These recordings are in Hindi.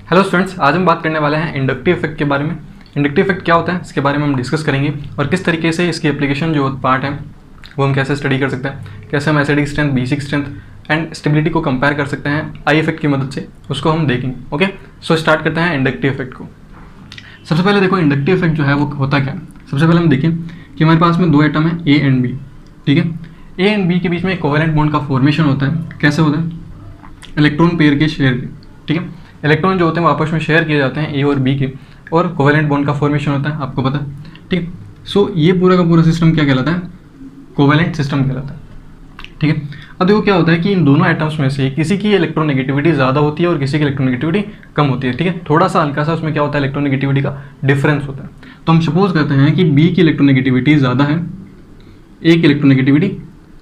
हेलो स्टूडेंट्स, आज हम बात करने वाले हैं इंडक्टिव इफेक्ट के बारे में। इंडक्टिव इफेक्ट क्या होता है इसके बारे में हम डिस्कस करेंगे और किस तरीके से इसकी एप्लीकेशन जो पार्ट है वो हम कैसे स्टडी कर सकते हैं, कैसे हम acidic strength, basic strength and stability को कंपेयर कर सकते हैं आई इफेक्ट की मदद से, उसको हम देखेंगे। ओके, सो स्टार्ट करते हैं इंडक्टिव इफेक्ट को। सबसे पहले देखो इंडक्टिव इफेक्ट जो है वो होता क्या है। सबसे पहले हम देखें कि हमारे पास में दो एटम है ए एंड बी। ठीक है, ए एंड बी के बीच में कोवेलेंट बॉन्ड का फॉर्मेशन होता है। कैसे होता है? इलेक्ट्रॉन पेयर के शेयर के। ठीक है, इलेक्ट्रॉन जो होते हैं वो आपस में शेयर किए जाते हैं ए और बी के, और कोवेलेंट बॉन्ड का फॉर्मेशन होता है, आपको पता है। ठीक है, सो ये पूरा का पूरा सिस्टम क्या कहलाता है? कोवेलेंट सिस्टम कहलाता है। ठीक है, अब देखो क्या होता है कि इन दोनों एटम्स में से किसी की इलेक्ट्रोनेगेटिविटी ज़्यादा होती है और किसी की इलेक्ट्रोनेगेटिविटी कम होती है। ठीक है, थोड़ा सा हल्का सा उसमें क्या होता है, इलेक्ट्रोनेगेटिविटी का डिफरेंस होता है। तो हम सपोज करते हैं कि बी की इलेक्ट्रोनेगेटिविटी ज़्यादा है, ए की इलेक्ट्रोनेगेटिविटी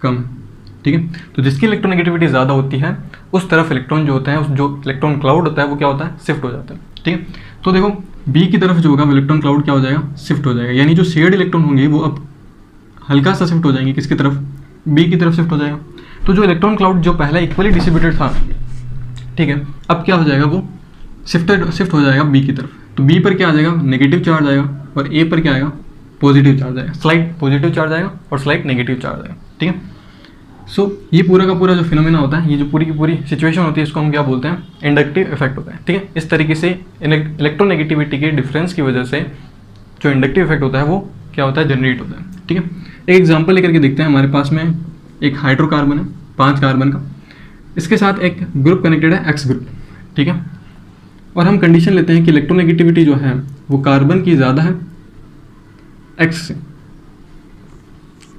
कम है। ठीक है, तो जिसकी इलेक्ट्रोनेगेटिविटी ज़्यादा होती है उस तरफ इलेक्ट्रॉन जो होता है, उस जो इलेक्ट्रॉन क्लाउड होता है वो क्या होता है, शिफ्ट हो जाता है। ठीक है, तो देखो बी की तरफ जो होगा वो इलेक्ट्रॉन क्लाउड क्या हो जाएगा, शिफ्ट हो जाएगा। यानी जो शेयर्ड इलेक्ट्रॉन होंगे वो अब हल्का सा शिफ्ट हो जाएंगे, किसकी तरफ? बी की तरफ शिफ्ट हो जाएगा। तो जो इलेक्ट्रॉन क्लाउड जो पहला इक्वली डिस्ट्रीब्यूटेड था, ठीक है, अब क्या हो जाएगा, वो शिफ्ट हो जाएगा बी की तरफ। तो बी पर क्या आ जाएगा, नेगेटिव चार्ज आएगा, और ए पर क्या आएगा, पॉजिटिव चार्ज आएगा। स्लाइड पॉजिटिव चार्ज आएगा और स्लाइड नेगेटिव चार्ज आएगा। ठीक है, सो ये पूरा का पूरा जो फिनोमेना होता है, ये जो पूरी की पूरी सिचुएशन होती है, इसको हम क्या बोलते हैं, इंडक्टिव इफेक्ट होता है। ठीक है, इस तरीके से इलेक्ट्रोनेगेटिविटी के डिफरेंस की वजह से जो इंडक्टिव इफेक्ट होता है वो क्या होता है, जनरेट होता है। ठीक है, एक एग्जांपल लेकर के देखते हैं। हमारे पास में एक हाइड्रोकार्बन है 5 कार्बन का, इसके साथ एक ग्रुप कनेक्टेड है एक्स ग्रुप। ठीक है, और हम कंडीशन लेते हैं कि इलेक्ट्रोनेगेटिविटी जो है वो कार्बन की ज़्यादा है एक्स से।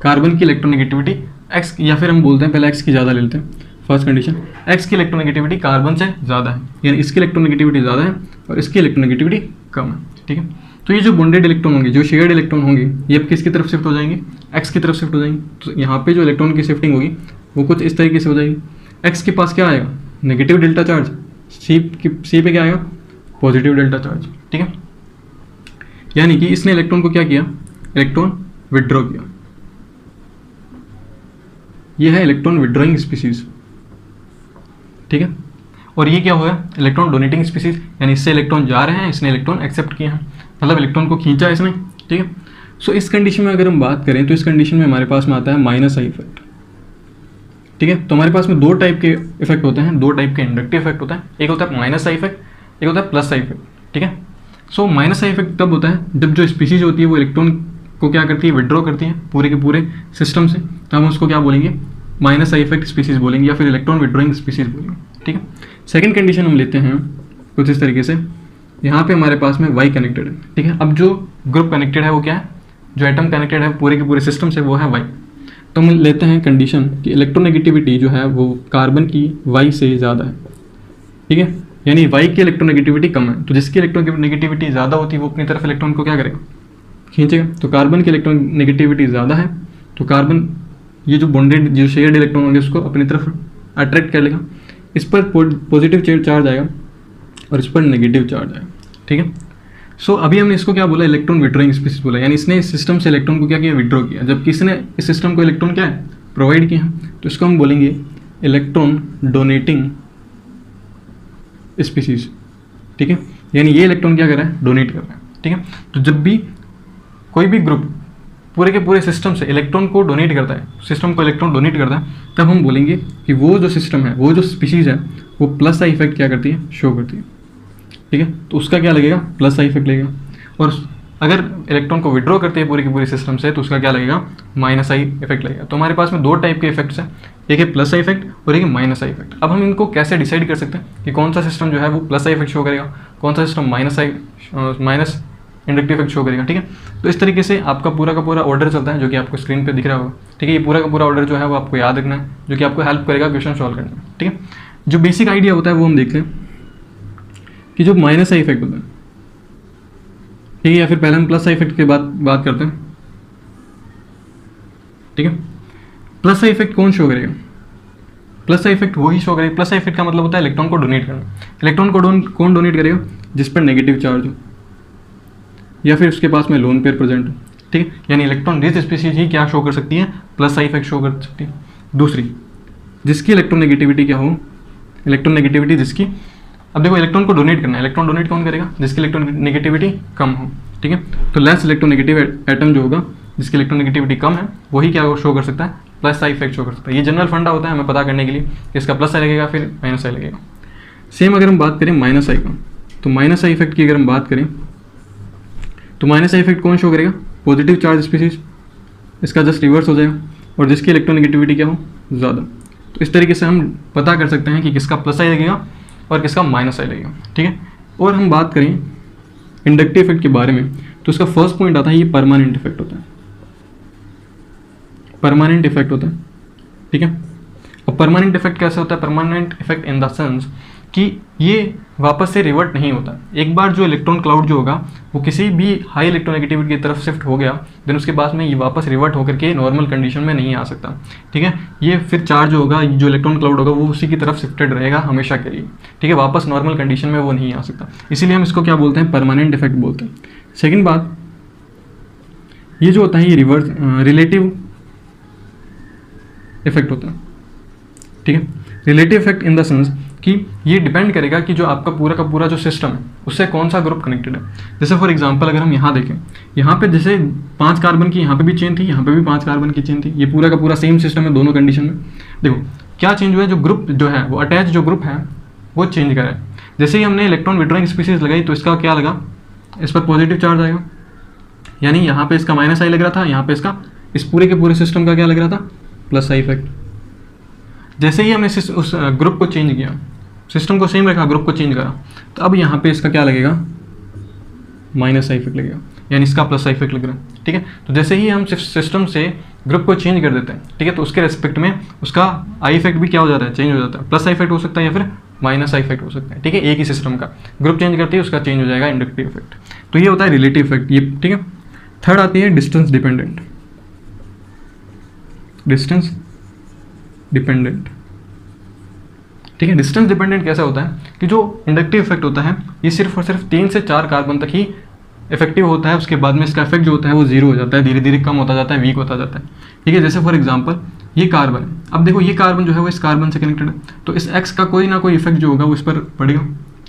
कार्बन की इलेक्ट्रोनेगेटिविटी एक्स, या फिर हम बोलते हैं पहले एक्स की ज़्यादा ले लेते हैं। फर्स्ट कंडीशन, एक्स की इलेक्ट्रोनेगेटिविटी कार्बन से ज़्यादा है, यानी इसकी इलेक्ट्रोनेगेटिविटी ज़्यादा है और इसकी इलेक्ट्रोनेगेटिविटी कम है। ठीक है, तो ये जो बॉन्डेड इलेक्ट्रॉन होंगे, जो शेयर्ड इलेक्ट्रॉन होंगे, ये अब किसकी तरफ शिफ्ट हो जाएंगे, एक्स की तरफ शिफ्ट हो जाएंगे। तो यहाँ पे जो इलेक्ट्रॉन की शिफ्टिंग होगी वो कुछ इस तरीके से हो जाएगी। एक्स के पास क्या आएगा, नेगेटिव डेल्टा चार्ज, सी पे क्या आएगा, पॉजिटिव डेल्टा चार्ज। ठीक है, यानी कि इसने इलेक्ट्रॉन को क्या किया, इलेक्ट्रॉन विड्रॉ किया। ये है इलेक्ट्रॉन विड्रॉइंग स्पीसीज। ठीक है, और ये क्या हुआ, इलेक्ट्रॉन डोनेटिंग स्पीसीज, यानी इससे इलेक्ट्रॉन जा रहे हैं, इसने इलेक्ट्रॉन एक्सेप्ट किए हैं, मतलब इलेक्ट्रॉन को खींचा है इसने। ठीक है, सो इस कंडीशन में अगर हम बात करें तो इस कंडीशन में हमारे पास में आता है माइनस आई इफेक्ट। ठीक है, तो हमारे पास में दो टाइप के इफेक्ट होते हैं, दो टाइप के इंडक्टिव इफेक्ट होता है। एक होता है माइनस आई इफेक्ट, एक होता है प्लस आई इफेक्ट। ठीक है, सो माइनस आई इफेक्ट तब होता है जब जो स्पीसीज होती है वो इलेक्ट्रॉन को क्या करती है, विड्रॉ करती है पूरे के पूरे सिस्टम से, तो हम उसको क्या बोलेंगे, माइनस आई इफेक्ट स्पीसीज बोलेंगे, या फिर इलेक्ट्रॉन विड्रॉइंग स्पीसीज बोलेंगे। ठीक है, सेकंड कंडीशन हम लेते हैं कुछ इस तरीके से। यहाँ पे हमारे पास में वाई कनेक्टेड है। ठीक है, अब जो ग्रुप कनेक्टेड है वो क्या है, जो एटम कनेक्टेड है पूरे के पूरे सिस्टम से, वो है वाई। तो हम लेते हैं कंडीशन कि इलेक्ट्रोनेगेटिविटी जो है वो कार्बन की वाई से ज़्यादा है। ठीक है, यानी वाई की इलेक्ट्रोनेगेटिविटी कम है, तो जिसकी इलेक्ट्रोनेगेटिविटी ज़्यादा होती है वो अपनी तरफ इलेक्ट्रॉन को क्या करेगा, खींचेगा। तो कार्बन की इलेक्ट्रोनेगेटिविटी ज़्यादा है, तो कार्बन ये जो बॉन्डेड जो शेयर्ड इलेक्ट्रॉन होंगे उसको अपनी तरफ अट्रैक्ट कर लेगा। इस पर पॉजिटिव चार्ज आएगा और इस पर नेगेटिव चार्ज आएगा। ठीक है, सो अभी हमने इसको क्या बोला, इलेक्ट्रॉन विड्रॉइंग स्पीसीज बोला, यानी इसने इस सिस्टम से इलेक्ट्रॉन को क्या किया, विड्रॉ किया, जबकि इसने इस सिस्टम को इलेक्ट्रॉन क्या है, प्रोवाइड किया। तो इसको हम बोलेंगे इलेक्ट्रॉन डोनेटिंग स्पीसीज। ठीक है, यानी ये इलेक्ट्रॉन क्या कर रहा है, डोनेट कर रहा है। ठीक है, तो जब भी कोई भी ग्रुप पूरे के पूरे सिस्टम से इलेक्ट्रॉन को डोनेट करता है, सिस्टम को इलेक्ट्रॉन डोनेट करता है, तब हम बोलेंगे कि वो जो सिस्टम है, वो जो स्पीसीज है, वो प्लस आई इफेक्ट क्या करती है, शो करती है। ठीक है, तो उसका क्या लगेगा, प्लस आई इफेक्ट लगेगा। और अगर इलेक्ट्रॉन को विड्रॉ करती है पूरे के पूरे सिस्टम से, तो उसका क्या लगेगा, माइनस आई इफेक्ट लगेगा। तो हमारे पास में दो टाइप के इफेक्ट्स हैं, एक है प्लस आई इफेक्ट और एक है माइनस आई इफेक्ट। अब हम इनको कैसे डिसाइड कर सकते हैं कि कौन सा सिस्टम जो है वो प्लस आई इफेक्ट शो करेगा, कौन सा system minus inductive effect show करेगा। ठीक है, तो इस तरीके से आपका पूरा का पूरा ऑर्डर चलता है, जो कि आपको स्क्रीन पे दिख रहा होगा। ठीक है, ये पूरा का पूरा ऑर्डर जो है वो आपको याद रखना है, जो कि आपको हेल्प करेगा क्वेश्चन सॉल्व करने में। ठीक है, जो बेसिक आइडिया होता है वो हम देख लें कि जो माइनस आई इफेक्ट होता है, ठीक है, या फिर पहले हम प्लस आई इफेक्ट के बात करते हैं। ठीक है, प्लस आई इफेक्ट कौन शो करेगा, प्लस आई इफेक्ट वही शो करेगा। प्लस आई इफेक्ट का मतलब होता है इलेक्ट्रॉन को डोनेट करना। इलेक्ट्रॉन को कौन डोनेट करेगा, जिस पर नेगेटिव चार्ज हो या फिर उसके पास में लोन पेयर प्रेजेंट हो। ठीक है, यानी इलेक्ट्रॉन रिच स्पीसीज ही क्या शो कर सकती है, प्लस आई इफेक्ट शो कर सकती है। दूसरी, जिसकी इलेक्ट्रोनेगेटिविटी क्या हो, इलेक्ट्रोनेगेटिविटी जिसकी अब देखो इलेक्ट्रॉन को डोनेट करना है, इलेक्ट्रॉन डोनेट कौन करेगा? जिसकी इलेक्ट्रोनेगेटिविटी कम हो, ठीक है। तो लेस इलेक्ट्रोनेगेटिव एटम जो होगा जिसकी इलेक्ट्रोनेगेटिविटी कम है वही क्या शो कर सकता है? प्लस साइन इफेक्ट शो कर सकता है। ये जनरल फंडा होता है हमें पता करने के लिए कि इसका प्लस साइन लगेगा फिर माइनस साइन लगेगा। सेम अगर हम बात करें माइनस आई का, तो माइनस साइन इफेक्ट की अगर हम बात करें तो माइनस साइन इफेक्ट कौन शो करेगा? पॉजिटिव चार्ज स्पीसीज, इसका जस्ट रिवर्स हो जाएगा और जिसकी इलेक्ट्रोनेगेटिविटी क्या हो? ज़्यादा। तो इस तरीके से हम पता कर सकते हैं कि किसका प्लस आई लगेगा और किसका माइनस आई लगेगा, ठीक है। और हम बात करें इंडक्टिव इफेक्ट के बारे में तो इसका फर्स्ट पॉइंट आता है ये परमानेंट इफेक्ट होता है, परमानेंट इफेक्ट होता है, ठीक है। अब परमानेंट इफेक्ट कैसे होता है? Permanent effect in the sense कि ये वापस से रिवर्ट नहीं होता। एक बार जो इलेक्ट्रॉन क्लाउड जो होगा वो किसी भी हाई इलेक्ट्रोनेगेटिविटी की तरफ शिफ्ट हो गया, देन उसके बाद में ये वापस रिवर्ट होकर के नॉर्मल कंडीशन में नहीं आ सकता, ठीक है। ये फिर चार्ज होगा, जो इलेक्ट्रॉन क्लाउड होगा वो उसी की तरफ शिफ्टेड रहेगा हमेशा के लिए, ठीक है। वापस नॉर्मल कंडीशन में वो नहीं आ सकता, इसीलिए हम इसको क्या बोलते हैं? परमानेंट इफेक्ट बोलते हैं। सेकेंड बात, ये जो होता है ये रिवर्स रिलेटिव इफेक्ट होता है, ठीक है। Relative effect in the sense कि ये डिपेंड करेगा कि जो आपका पूरा का पूरा जो सिस्टम है उससे कौन सा ग्रुप कनेक्टेड है। जैसे फॉर एग्जांपल अगर हम यहाँ देखें, यहाँ पे जैसे 5 कार्बन की यहाँ पे भी चेन थी, यहाँ पे भी 5 कार्बन की चेन थी, ये पूरा का पूरा सेम सिस्टम है दोनों कंडीशन में। देखो क्या चेंज हुआ है? जो ग्रुप जो है वो अटैच जो ग्रुप है वो चेंज करा है। जैसे ही हमने इलेक्ट्रॉन विड्रॉइंग स्पीसीज लगाई तो इसका क्या लगा? इस पर पॉजिटिव चार्ज आएगा, यानी यहाँ पे इसका माइनस आई लग रहा था, यहाँ पे इसका इस पूरे के पूरे सिस्टम का क्या लग रहा था? Plus I effect. जैसे ही हमने उस ग्रुप को चेंज किया, सिस्टम को सेम रखा, ग्रुप को चेंज करा, तो अब यहाँ पे इसका क्या लगेगा? माइनस आई इफेक्ट लगेगा, यानी इसका प्लस आई इफेक्ट लग रहा है, ठीक है। तो जैसे ही हम सिस्टम से ग्रुप को चेंज कर देते हैं, ठीक है, तो उसके रेस्पेक्ट में उसका आई इफेक्ट भी क्या हो जाता है? चेंज हो जाता है। प्लस आई इफेक्ट हो सकता है या फिर माइनस आई इफेक्ट हो सकता है, ठीक है। एक ही सिस्टम का ग्रुप चेंज करते ही उसका चेंज हो जाएगा इंडक्टिव इफेक्ट। तो ये होता है रिलेटिव इफेक्ट, ये ठीक है। थर्ड आती है डिस्टेंस डिपेंडेंट, डिस्टेंस डिपेंडेंट, ठीक है। डिस्टेंस डिपेंडेंट कैसा होता है कि जो इंडक्टिव इफेक्ट होता है ये सिर्फ और सिर्फ 3 से 4 कार्बन तक ही इफेक्टिव होता है, उसके बाद में इसका इफेक्ट जो होता है वो जीरो हो जाता है, धीरे धीरे कम होता जाता है, वीक होता जाता है, ठीक है। जैसे फॉर एग्जांपल ये कार्बन है, अब देखो ये कार्बन जो है वो इस कार्बन से कनेक्टेड है, तो इस एक्स का कोई ना कोई इफेक्ट जो होगा वो इस पर पड़ेगा,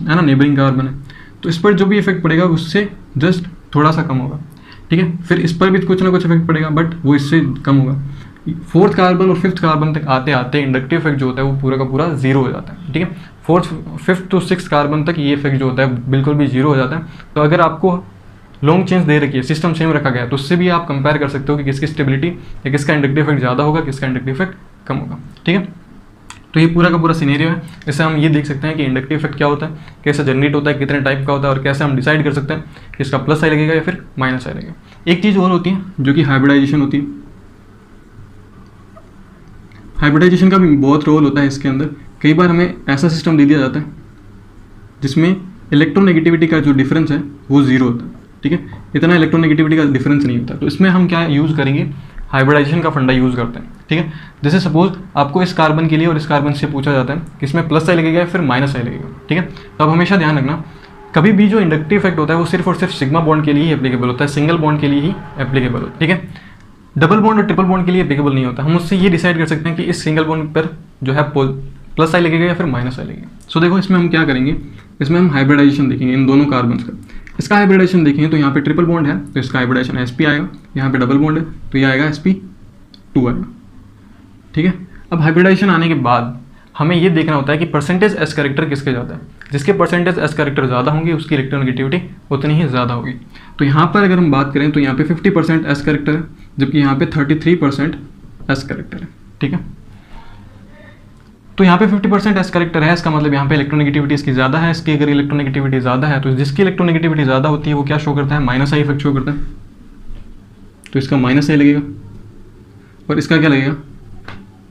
है ना, नेबरिंग कार्बन है, तो इस पर जो भी इफेक्ट पड़ेगा उससे जस्ट थोड़ा सा कम होगा, ठीक है। फिर इस पर भी कुछ ना कुछ इफेक्ट पड़ेगा बट वो इससे कम होगा। 4th कार्बन और 5th कार्बन तक आते आते इंडक्टिव इफेक्ट जो होता है वो पूरा का पूरा जीरो हो जाता है, ठीक है। 4th 5th to 6th carbon तक ये इफेक्ट जो होता है बिल्कुल भी जीरो हो जाता है। तो अगर आपको लॉन्ग चेंज दे रखी है, सिस्टम सेम रखा गया है, तो उससे भी आप कंपेयर कर सकते हो कि किसकी स्टेबिलिटी या किसका इंडक्टिव इफेक्ट ज़्यादा होगा, किसका इंडक्टिव इफेक्ट कम होगा, ठीक है। तो ये पूरा का पूरा सिनेरियो है। इससे हम ये देख सकते हैं कि इंडक्टिव इफेक्ट क्या होता है, कैसे जनरेट होता है, कितने टाइप का होता है और कैसे हम डिसाइड कर सकते हैं कि इसका प्लस आई लगेगा या फिर माइनस आई लगेगा। एक चीज़ और होती है जो कि हाइब्रिडाइजेशन होती है। हाइब्रिडाइजेशन का भी बहुत रोल होता है इसके अंदर। कई बार हमें ऐसा सिस्टम दे दिया जाता है जिसमें इलेक्ट्रोनेगेटिविटी का जो डिफरेंस है वो जीरो होता है, ठीक है, इतना इलेक्ट्रोनेगेटिविटी का डिफरेंस नहीं होता। तो इसमें हम क्या यूज़ करेंगे? हाइब्रिडाइजेशन का फंडा यूज़ करते हैं, ठीक है। जैसे सपोज आपको इस कार्बन के लिए और इस कार्बन से पूछा जाता है कि इसमें प्लस आई लगेगा या फिर माइनस आई लगेगा, ठीक है। तो अब हमेशा ध्यान रखना, कभी भी जो इंडक्टिव इफेक्ट होता है वो सिर्फ और सिर्फ सिग्मा बॉन्ड के लिए ही एप्लीकेबल होता है, सिंगल बॉन्ड के लिए ही एप्लीकेबल होता है, ठीक है। डबल बॉन्ड और ट्रिपल बॉन्ड के लिए एप्लीकेबल नहीं होता। हम उससे ये डिसाइड कर सकते हैं कि इस सिंगल बॉन्ड पर जो है प्लस आई लगेगा या फिर माइनस आई लगेगा। सो देखो इसमें हम क्या करेंगे, इसमें हम हाइब्रिडाइजेशन देखेंगे इन दोनों कार्बन का। इसका हाइब्रिडाइजेशन देखेंगे तो यहाँ पे ट्रिपल बॉन्ड है तो इसका हाइब्रिडाइजेशन sp आएगा, यहाँ पे डबल बॉन्ड है तो ये आएगा sp2 आएगा, ठीक है। अब हाइब्रिडाइजेशन आने के बाद हमें ये देखना होता है कि परसेंटेज एस कैरेक्टर किसके ज़्यादा है। जिसके परसेंटेज एस कैरेक्टर ज़्यादा होंगे उसकी इलेक्ट्रोनेगेटिविटी उतनी ही ज़्यादा होगी। तो यहाँ पर अगर हम बात करें तो यहाँ पे 50% एस कैरेक्टर है, जबकि यहाँ पे 33% एस कैरेक्टर है, ठीक है। तो यहाँ पे 50% एस कैरेक्टर है, इसका मतलब यहाँ पे इलेक्ट्रोनेगेटिविटी इसकी ज़्यादा है। इसकी अगर इलेक्ट्रोनेगेटिविटी ज़्यादा है तो जिसकी इलेक्ट्रोनेगेटिविटी ज़्यादा होती है वो क्या शो करता है? माइनस आई इफेक्ट शो करता है। तो इसका माइनस आई लगेगा और इसका क्या लगेगा?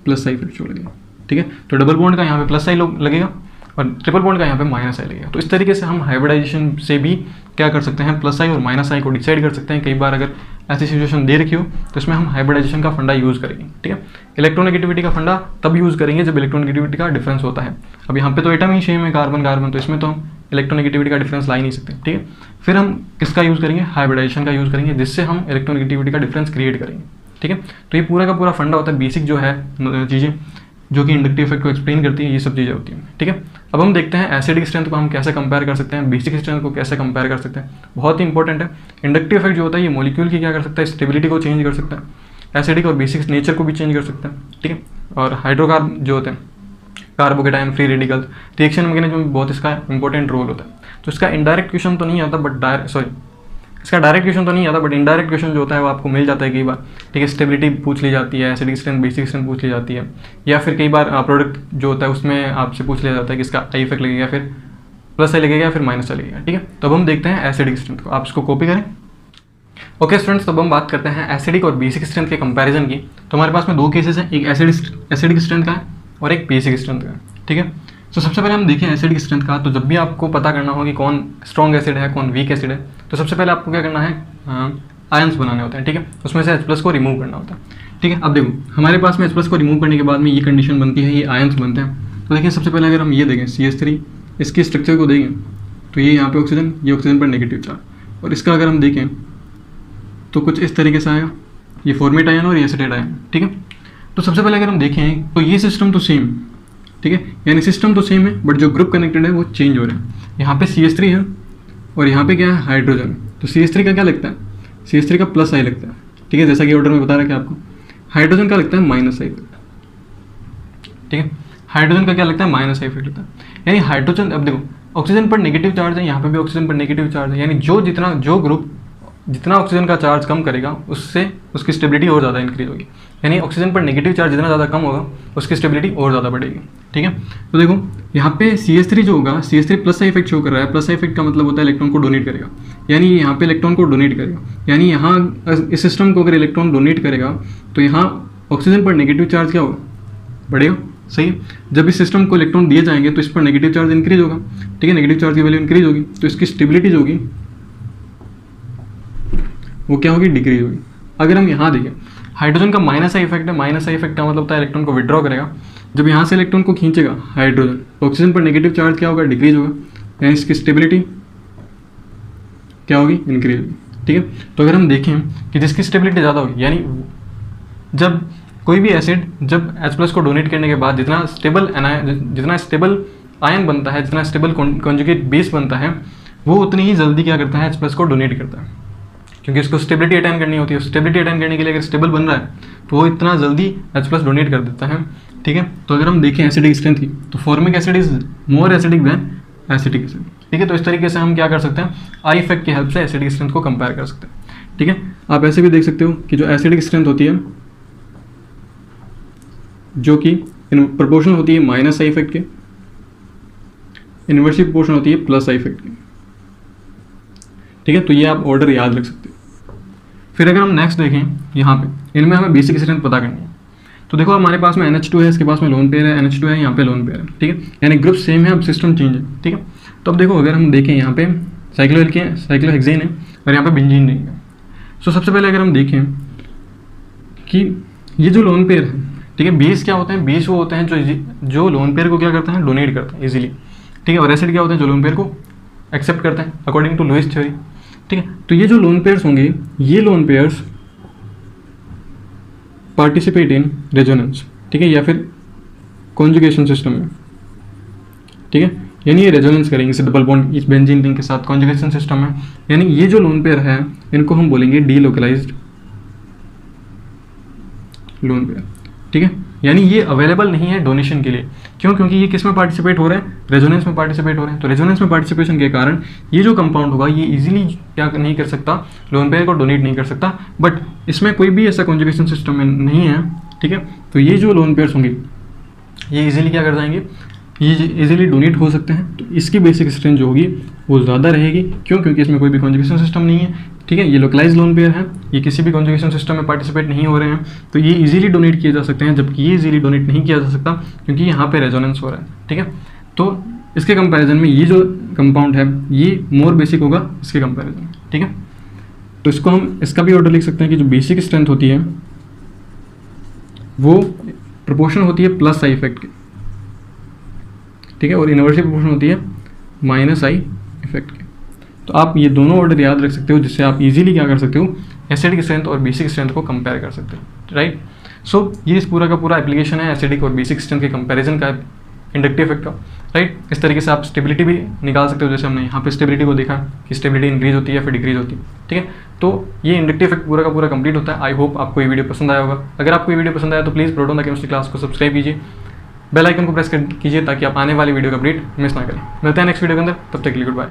प्लस आई इफेक्ट शो लगेगा, ठीक है। तो डबल बॉन्ड का यहाँ पे प्लस आई लगेगा और ट्रिपल बॉन्ड का यहाँ पे माइनस आई लगेगा। तो इस तरीके से हम हाइब्रिडाइजेशन से भी क्या कर सकते हैं? प्लस आई और माइनस आई को डिसाइड कर सकते हैं। कई बार अगर ऐसी सिचुएशन दे रखी हो तो इसमें हम हाइब्रिडाइजेशन का फंडा यूज़ करेंगे, ठीक है। इलेक्ट्रोनेगेटिविटी का फंडा तब यूज़ करेंगे जब इलेक्ट्रोनेगेटिविटी का डिफरेंस होता है। अब यहाँ पे तो एटम ही सेम है, कार्बन कार्बन, तो इसमें तो हम इलेक्ट्रोनेगेटिविटी का डिफरेंस ला ही नहीं सकते, ठीक है। फिर हम किसका यूज़ करेंगे? हाइब्रिडाइजेशन का यूज़ करेंगे, जिससे हम इलेक्ट्रोनेगेटिविटी का डिफरेंस क्रिएट करेंगे, ठीक है। तो ये पूरा का पूरा फंडा होता है, बेसिक जो है चीज़ें जो कि इंडक्टिव इफेक्ट को एक्सप्लेन करती है, ये सब चीज़ें होती हैं, ठीक है। अब हम देखते हैं एसिडिक स्ट्रेंथ को हम कैसे कंपेयर कर सकते हैं, बेसिक स्ट्रेंथ को कैसे कंपेयर कर सकते हैं। बहुत ही इंपॉर्टेंट है। इंडक्टिव इफेक्ट जो होता है ये मॉलिक्यूल की क्या कर सकता है, स्टेबिलिटी को चेंज कर सकता है, एसिडिक और बेसिक नेचर को भी चेंज कर सकता है, ठीक है। और हाइड्रोकार्बन जो होते हैं, carbocation, free radicals, reaction mechanism में बहुत इसका इंपॉर्टेंट रोल होता है। तो इसका इनडायरेक्ट क्वेश्चन तो नहीं आता बट इसका डायरेक्ट क्वेश्चन तो नहीं आता बट इनडायरेक्ट क्वेश्चन जो होता है वो आपको मिल जाता है कई बार, ठीक है। स्टेबिलिटी पूछ ली जाती है, एसिडिक स्ट्रेंथ, बेसिक स्ट्रेंथ पूछ ली जाती है, या फिर कई बार प्रोडक्ट जो होता है उसमें आपसे पूछ लिया जाता है कि इसका आई इफेक्ट लगेगा, फिर प्लस आई लगेगा, फिर माइनस आई लगेगा, ठीक है। तो अब हम देखते हैं एसिडिक स्ट्रेंथ को, आप इसको कॉपी करें। ओके स्टूडेंट्स, तो अब हम बात करते हैं एसिडिक और बेसिक स्ट्रेंथ के कंपैरिजन की। तो हमारे पास में दो केसेस हैं, एक एसिडिक स्ट्रेंथ का है और एक बेसिक स्ट्रेंथ का है, ठीक है। तो सबसे पहले हम देखें एसिडिक स्ट्रेंथ का। तो जब भी आपको पता करना हो कि कौन स्ट्रॉन्ग एसिड है, कौन वीक एसिड है, तो सबसे पहले आपको क्या करना है, आयंस बनाने होते हैं, ठीक है। उसमें से H+ को रिमूव करना होता है, ठीक है। अब देखो हमारे पास में H+ को रिमूव करने के बाद में ये कंडीशन बनती है, ये आयंस बनते हैं। तो देखिए सबसे पहले अगर हम ये देखें CH3, इसके स्ट्रक्चर को देखें तो ये यहाँ पे ऑक्सीजन, ये ऑक्सीजन पर नेगेटिव चार्ज, और इसका अगर हम देखें तो कुछ इस तरीके से आएगा, ये फॉर्मेट आयन और ये एसिटेट आयन, ठीक है। तो सबसे पहले अगर हम देखें तो ये सिस्टम तो सेम, ठीक है, यानी सिस्टम तो सेम है बट जो ग्रुप कनेक्टेड है वो चेंज हो रहे हैं। यहाँ पे CH3 है और यहाँ पे क्या है, हाइड्रोजन। तो CH3 का क्या लगता है, CH3 का प्लस आई लगता है, ठीक है, जैसा कि ऑर्डर में बता रहा है आपको। हाइड्रोजन का लगता है माइनस आई लगता है, ठीक है। हाइड्रोजन का क्या लगता है, माइनस आई इफेक्ट लगता है। यानी हाइड्रोजन, अब देखो ऑक्सीजन पर नेगेटिव चार्ज है, यहाँ पे भी ऑक्सीजन पर नेगेटिव चार्ज है, यानी जो ग्रुप जितना ऑक्सीजन का चार्ज कम करेगा उससे उसकी स्टेबिलिटी और ज़्यादा इंक्रीज होगी। यानी ऑक्सीजन पर नेगेटिव चार्ज जितना ज़्यादा कम होगा उसकी स्टेबिलिटी और ज़्यादा बढ़ेगी, ठीक है। तो देखो यहाँ पे CH3 जो होगा, CH3 plus I effect show कर रहा है। प्लस आई इफेक्ट का मतलब होता है इलेक्ट्रॉन को डोनेट करेगा, यानी यहाँ पे इलेक्ट्रॉन को डोनेट करेगा। यानी यहाँ इस सिस्टम को अगर इलेक्ट्रॉन डोनेट करेगा तो यहाँ ऑक्सीजन पर नेगेटिव चार्ज क्या होगा, बढ़ेगा, सही है। जब इस सिस्टम को इलेक्ट्रॉन दिए जाएंगे तो इस पर नेगेटिव चार्ज इंक्रीज होगा, ठीक है, नेगेटिव चार्ज की वैल्यू इंक्रीज होगी, तो इसकी स्टेबिलिटी जो होगी वो क्या होगी, डिक्रीज होगी। अगर हम यहाँ देखें, हाइड्रोजन का माइनस आई इफेक्ट है। माइनस आई इफेक्ट का मतलब होता है इलेक्ट्रॉन को विड्रॉ करेगा। जब यहाँ से इलेक्ट्रॉन को खींचेगा हाइड्रोजन, ऑक्सीजन पर नेगेटिव चार्ज क्या होगा, डिक्रीज होगा, यानी इसकी स्टेबिलिटी क्या होगी, इंक्रीज होगी, ठीक है। तो अगर हम देखें कि जिसकी स्टेबिलिटी ज़्यादा होगी, यानी जब कोई भी एसिड जब H+ को डोनेट करने के बाद जितना स्टेबल आयन बनता है, जितना स्टेबल कॉन्जुगेट बेस बनता है, वो उतनी ही जल्दी क्या करता है, H+ को डोनेट करता है, क्योंकि इसको स्टेबिलिटी अटेन करनी होती है। स्टेबिलिटी अटेन करने के लिए अगर स्टेबल बन रहा है तो वो इतना जल्दी H+ डोनेट कर देता है, ठीक है। तो अगर हम देखें एसिडिक स्ट्रेंथ की, तो formic acid is more acidic then acetic acid, ठीक है। तो इस तरीके से हम क्या कर सकते हैं, आई इफेक्ट की हेल्प से एसिडिक स्ट्रेंथ को कंपेयर कर सकते हैं, ठीक है। आप ऐसे भी देख सकते हो कि जो एसिडिक स्ट्रेंथ होती है जो कि प्रोपोर्शनल होती है माइनस आई इफेक्ट के, इन्वर्सली प्रोपोर्शनल होती है प्लस आई इफेक्ट के, ठीक है। तो ये आप ऑर्डर याद रख सकते हो। फिर अगर हम नेक्स्ट देखें, यहाँ पे इनमें हमें बेसिक स्ट्रेंथ पता करनी है। तो देखो हमारे पास में NH2 है, इसके पास में लोन पेयर है, NH2 है, यहाँ पे लोन पेयर है, ठीक है, यानी ग्रुप सेम है, अब सिस्टम चेंज है, ठीक है। तो अब देखो अगर हम देखें यहाँ पे साइक्लोहेक्सेन है और यहाँ पे बेंजीन नहीं है। सो सबसे पहले अगर हम देखें कि ये जो लोन पेयर है, ठीक है, बेस क्या होते हैं, बेस वो होते हैं जो लोन पेयर को क्या करते हैं, डोनेट करते हैं इजीली, ठीक है। और एसिड क्या होते हैं, जो लोन पेयर को एक्सेप्ट करते हैं अकॉर्डिंग टू लुईस थ्योरी, ठीक है। तो ये जो लोन पेयर्स होंगे, ये lone pairs participate in resonance, ठीक है, या फिर कॉन्जुगेशन सिस्टम में, ठीक है, यानी ये रेजोनेंस करेंगे इस डबल बॉन्ड इस बेंजीन रिंग के साथ कॉन्जुगेशन सिस्टम में। यानी ये जो लोन पेयर है इनको हम बोलेंगे डीलोकलाइज्ड लोन पेयर, ठीक है। यानी ये अवेलेबल नहीं है डोनेशन के लिए, क्यों, क्योंकि ये किस में पार्टिसिपेट हो रहे हैं, रेजोनेंस में पार्टिसिपेट हो रहे हैं। तो रेजोनेंस में पार्टिसिपेशन के कारण ये जो कंपाउंड होगा ये इजीली क्या नहीं कर सकता, लोन पेयर को डोनेट नहीं कर सकता, बट इसमें कोई भी ऐसा कॉन्जुगेशन सिस्टम में नहीं है, ठीक है। तो ये जो लोन पेयर्स होंगे ये इजीली क्या कर जाएंगे, ये इजीली डोनेट हो सकते हैं। तो इसकी बेसिक स्ट्रेंथ जो होगी वो ज़्यादा रहेगी, क्यों, क्योंकि इसमें कोई भी कॉन्जुगेशन सिस्टम नहीं है, ठीक है। ये लोकलाइज लोन पेयर है, ये किसी भी कॉन्जुगेशन सिस्टम में पार्टिसिपेट नहीं हो रहे हैं, तो ये इजीली डोनेट किए जा सकते हैं, जबकि ये इजीली डोनेट नहीं किया जा सकता क्योंकि यहाँ पे रेजोनेंस हो रहा है, ठीक है। तो इसके कंपैरिजन में ये जो कंपाउंड है ये मोर बेसिक होगा इसके कंपैरिजन में, ठीक है। तो इसको हम इसका भी ऑर्डर लिख सकते हैं कि जो बेसिक स्ट्रेंथ होती है वो प्रोपोर्शन होती है प्लस आई इफेक्ट की, ठीक है, और इनवर्सली प्रोपोर्शन होती है माइनस आई इफेक्ट की। तो आप ये दोनों ऑर्डर याद रख सकते हो, जिससे आप इजीली क्या कर सकते हो, एसिडिक स्ट्रेंथ और बेसिक स्ट्रेंथ को कंपेयर कर सकते हो, राइट। सो ये इस पूरा का पूरा एप्लीकेशन है एसिडिक और बेसिक स्ट्रेंथ के कंपैरिजन का, इंडक्टिव इफेक्ट का। राइट। इस तरीके से आप स्टेबिलिटी भी निकाल सकते हो, जैसे हमने यहाँ पे स्टेबिलिटी को देखा कि स्टेबिलिटी इंक्रीज होती है या फिर डिक्रीज होती है, ठीक है। तो ये इंडक्टिव इफेक्ट पूरा का पूरा कंप्लीट होता है। आई होप आपको ये वीडियो पसंद आया होगा। अगर आपको ये वीडियो पसंद आया तो please proton the chemistry class को सब्सक्राइब कीजिए, बेल आइकन को प्रेस कीजिए ताकि आप आने वाली वीडियो का अपडेट मिस ना करें। मिलते हैं नेक्स्ट वीडियो के अंदर, तब तक के लिए गुड बाय।